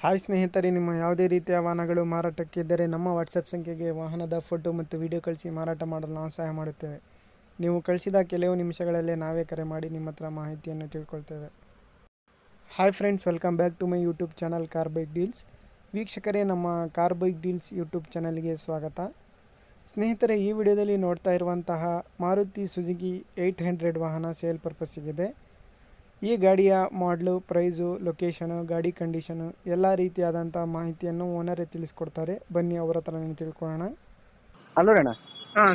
Hi ಸ್ನೇಹಿತರೆ, ನಿಮ್ಮ ಯಾವುದೇ ರೀತಿಯ ವಾಹನಗಳು ಮಾರಾಟಕ್ಕಿದ್ದರೆ ನಮ್ಮ ವಾಟ್ಸಪ್ ಸಂಖ್ಯೆಗೆ ವಾಹನದ ಫೋಟೋ ಮತ್ತು ವಿಡಿಯೋ ಕಳಿಸಿ ಮಾರಾಟ ಮಾಡಲು ನಾವು ಸಹಾಯ ಮಾಡುತ್ತೇವೆ. ನೀವು ಕಳಿಸಿದ ಕೆಲವು ನಿಮಿಷಗಳಲ್ಲೇ ನಾವೇ ಕರೆ ಮಾಡಿ ನಿಮ್ಮ ಹತ್ರ ಮಾಹಿತಿಯನ್ನು ತಿಳ್ಕೊಳ್ತೇವೆ. Hi friends, welcome back to my YouTube channel car bike deals. ವೀಕ್ಷಕರೇ, ನಮ್ಮ ಕಾರ್ ಬೈಕ್ ಡೀಲ್ಸ್ ಯೂಟ್ಯೂಬ್ ಚಾನಲ್ಗೆ ಸ್ವಾಗತ. ಸ್ನೇಹಿತರೆ, ಈ ವಿಡಿಯೋದಲ್ಲಿ ನೋಡ್ತಾ ಇರುವಂತಹ ಮಾರುತಿ ಸುಜುಕಿ 800 ವಾಹನ ಸೇಲ್ ಪರ್ಪಸ್ಸಿಗಿದೆ. ಈ ಗಾಡಿಯ ಮಾಡಲು, ಪ್ರೈಸು, ಲೊಕೇಶನು, ಗಾಡಿ ಕಂಡೀಷನು ಎಲ್ಲ ರೀತಿಯಾದಂಥ ಮಾಹಿತಿಯನ್ನು ಓನರೇ ತಿಳಿಸ್ಕೊಡ್ತಾರೆ. ಬನ್ನಿ ಅವರ ಹತ್ರ ತಿಳ್ಕೊಳ್ಳೋಣ. ಹಲೋ ಅಣ್ಣ.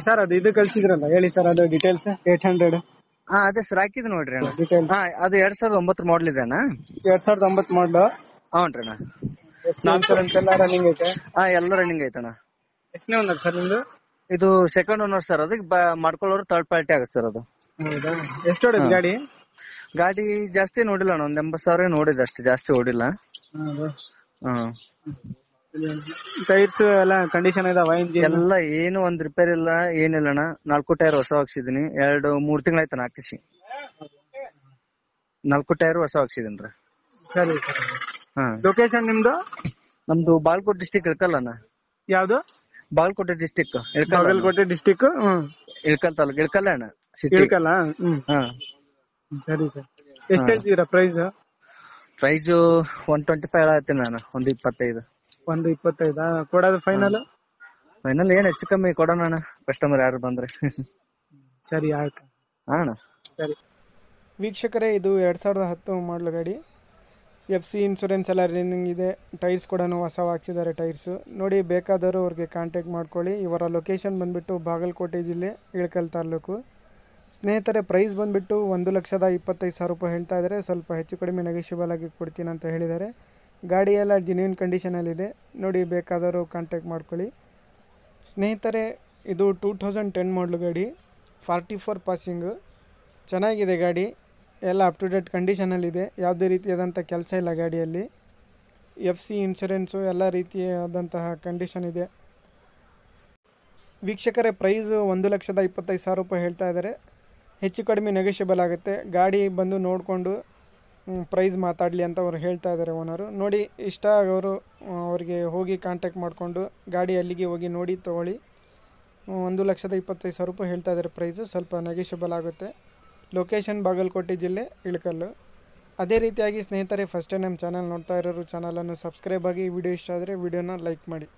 ಸರ್, ಅದು ಇದು ಕಳಿಸಿದ್ರಲ್ಲ, ಹೇಳಿ ಸರ್, ಅದು ಡೀಟೇಲ್ಸ್. 800 ಅದೇ ಸರ್ ಹಾಕಿದ್ ನೋಡ್ರಿ ಅಣ್ಣ. ಡೀಟೇಲ್ಸ್. ಅದು 2009 ಮಾಡಲ್ ಇದೆ ಅಣ್ಣ. 2009 ಮಾಡಲು. ಹ್ಞೂ ಅಣ್ಣ. ಇನ್ಶೂರೆನ್ಸ್ ಎಲ್ಲ ರನ್ನಿಂಗ್ ಐತೆ? ಎಲ್ಲ ರನ್ನಿಂಗ್ ಐತಣ್ಣ. ಎಷ್ಟನೇ ಓನರ್ ಸರ್ ನಿಮ್ದು? ಇದು ಸೆಕೆಂಡ್ ಓನರ್ ಸರ್. ಅದಕ್ಕೆ ಮಾಡ್ಕೊಳ್ಳೋರು ಥರ್ಡ್ ಪಾರ್ಟಿ ಆಗುತ್ತೆ ಸರ್ ಅದು. ಹೌದಾ? ಎಷ್ಟು ಹೊಡೆದ ಗಾಡಿ? ಗಾಡಿ ಜಾಸ್ತಿ ನೋಡಿಲ್ಲ ಅಣ್ಣ, ಒಂದ್ 80,000 ನೋಡಿದೆ ಅಷ್ಟೇ, ಜಾಸ್ತಿ ಓಡಿಲ್ಲ. ಟೈರ್ಸ್ ಎಲ್ಲ ಕಂಡೀಷನ್ ಇದಾವ? ಎಲ್ಲ ಏನು ಒಂದ್ ರಿಪೇರ್ ಇಲ್ಲ, ಏನಿಲ್ಲ ಅಣ್ಣ. 4 ಟೈರ್ ಹೊಸ ಹಾಕ್ಸಿದೀನಿ. 3 ತಿಂಗಳಾಯ್ತಣ್ಣ ಹಾಕಿಸಿ. 4 ಟೈರ್ ಹೊಸ ಹಾಕ್ಸಿದೀನಿ. ಸರಿ. ಲೊಕೇಶನ್ ನಿಮ್ದು? ನಮ್ದು ಬಾಗಲಕೋಟೆ ಡಿಸ್ಟಿಕ್ ಇಳ್ಕಲ್ ಅಣ್ಣ. ಯಾವ್ದು? ಬಾಗಲಕೋಟೆ ಡಿಸ್ಟಿಕ್. ಬಾಗಲಕೋಟೆ ಡಿಸ್ಟಿಕ್ ಇಳ್ಕಲ್ ತಾಲೂಕು. ಇಳ್ಕಲ್ಲ ಅಣ್ಣ. ಇಳ್ಕಲ್ಲ. ಸರಿ ಸರ್. ಎಷ್ಟು ಹೇಳ್ತೀರಾ ಪ್ರೈಸ್? ಪ್ರೈಸ್ 125 ಹೇಳ್ತೀನಿ ನಾನು. 125. 125 ಕೊಡೋದು ಫೈನಲ್? ಫೈನಲ್ ಏನ್ ಹೆಚ್ಚು ಕಮ್ಮಿ ಕೊಡೋಣ ಅಣ್ಣ, ಕಸ್ಟಮರ್ ಯಾರು ಬಂದ್ರೆ. ಸರಿ, ಆಯ್ತು ಅಣ್ಣ. ಸರಿ. ವೀಕ್ಷಕರೇ, ಇದು 2010 ಮಾಡಲು ಗಾಡಿ. FC ಇನ್ಶೂರೆನ್ಸ್ ಎಲ್ಲ ರನ್ನಿಂಗ್ ಇದೆ. ಟೈರ್ಸ್ ಕೂಡ ಹೊಸ ಹಾಕ್ಸಿದ್ದಾರೆ ಟೈರ್ಸು. ನೋಡಿ, ಬೇಕಾದವರು ಅವ್ರಿಗೆ ಕಾಂಟ್ಯಾಕ್ಟ್ ಮಾಡ್ಕೊಳ್ಳಿ. ಇವರ ಲೊಕೇಶನ್ ಬಂದುಬಿಟ್ಟು ಬಾಗಲಕೋಟೆ ಜಿಲ್ಲೆ, ಇಳಕಲ್ ತಾಲೂಕು. ಸ್ನೇಹಿತರೆ, ಪ್ರೈಸ್ ಬಂದುಬಿಟ್ಟು 1,25,000 ರೂಪಾಯಿ ಹೇಳ್ತಾ ಇದ್ದಾರೆ. ಸ್ವಲ್ಪ ಹೆಚ್ಚು ಕಡಿಮೆ ನೆಗೋಷಿಯಬಲ್ ಆಗಿ ಕೊಡ್ತೀನಿ ಅಂತ ಹೇಳಿದ್ದಾರೆ. ಗಾಡಿ ಎಲ್ಲ ಜೆನ್ಯೂನ್ ಕಂಡೀಷನಲ್ಲಿದೆ. ನೋಡಿ, ಬೇಕಾದವರು ಕಾಂಟ್ಯಾಕ್ಟ್ ಮಾಡ್ಕೊಳ್ಳಿ. ಸ್ನೇಹಿತರೆ, ಇದು 2010 ಮಾಡಲು ಗಾಡಿ. 44 ಪಾಸಿಂಗು. ಚೆನ್ನಾಗಿದೆ ಗಾಡಿ, ಎಲ್ಲ ಅಪ್ ಟು ಡೇಟ್ ಕಂಡೀಷನಲ್ಲಿದೆ. ಯಾವುದೇ ರೀತಿಯಾದಂಥ ಕೆಲಸ ಇಲ್ಲ ಗಾಡಿಯಲ್ಲಿ. FC ಇನ್ಶೂರೆನ್ಸು ಎಲ್ಲ ರೀತಿಯಾದಂತಹ ಕಂಡೀಷನ್ ಇದೆ. ವೀಕ್ಷಕರೇ, ಪ್ರೈಸು 1,25,000 ರೂಪಾಯಿ ಹೇಳ್ತಾ ಇದ್ದಾರೆ. ಹೆಚ್ಚು ಕಡಿಮೆ ನೆಗೋಷಿಯಬಲ್ ಆಗುತ್ತೆ. ಗಾಡಿ ಬಂದು ನೋಡಿಕೊಂಡು ಪ್ರೈಸ್ ಮಾತಾಡಲಿ ಅಂತ ಅವ್ರು ಹೇಳ್ತಾ ಇದ್ದಾರೆ ಓನರು. ನೋಡಿ, ಇಷ್ಟ ಅವರು ಅವ್ರಿಗೆ ಹೋಗಿ ಕಾಂಟ್ಯಾಕ್ಟ್ ಮಾಡಿಕೊಂಡು ಗಾಡಿ ಅಲ್ಲಿಗೆ ಹೋಗಿ ನೋಡಿ ತೊಗೊಳ್ಳಿ. 1,25,000 ರೂಪಾಯಿ ಹೇಳ್ತಾ ಇದ್ದಾರೆ ಪ್ರೈಸು. ಸ್ವಲ್ಪ ನೆಗೋಷಿಯಬಲ್ ಆಗುತ್ತೆ. ಲೊಕೇಶನ್ ಬಾಗಲಕೋಟೆ ಜಿಲ್ಲೆ, ಇಳಕಲ್ಲು. ಅದೇ ರೀತಿಯಾಗಿ ಸ್ನೇಹಿತರೆ, ಫಸ್ಟ್ ಟೈಮ್ ನಮ್ಮ ಚಾನಲ್ ನೋಡ್ತಾ ಇರೋರು ಚಾನಲನ್ನು ಸಬ್ಸ್ಕ್ರೈಬ್ ಆಗಿ. ವಿಡಿಯೋ ಇಷ್ಟ ಆದರೆ ವಿಡಿಯೋನ ಲೈಕ್ ಮಾಡಿ.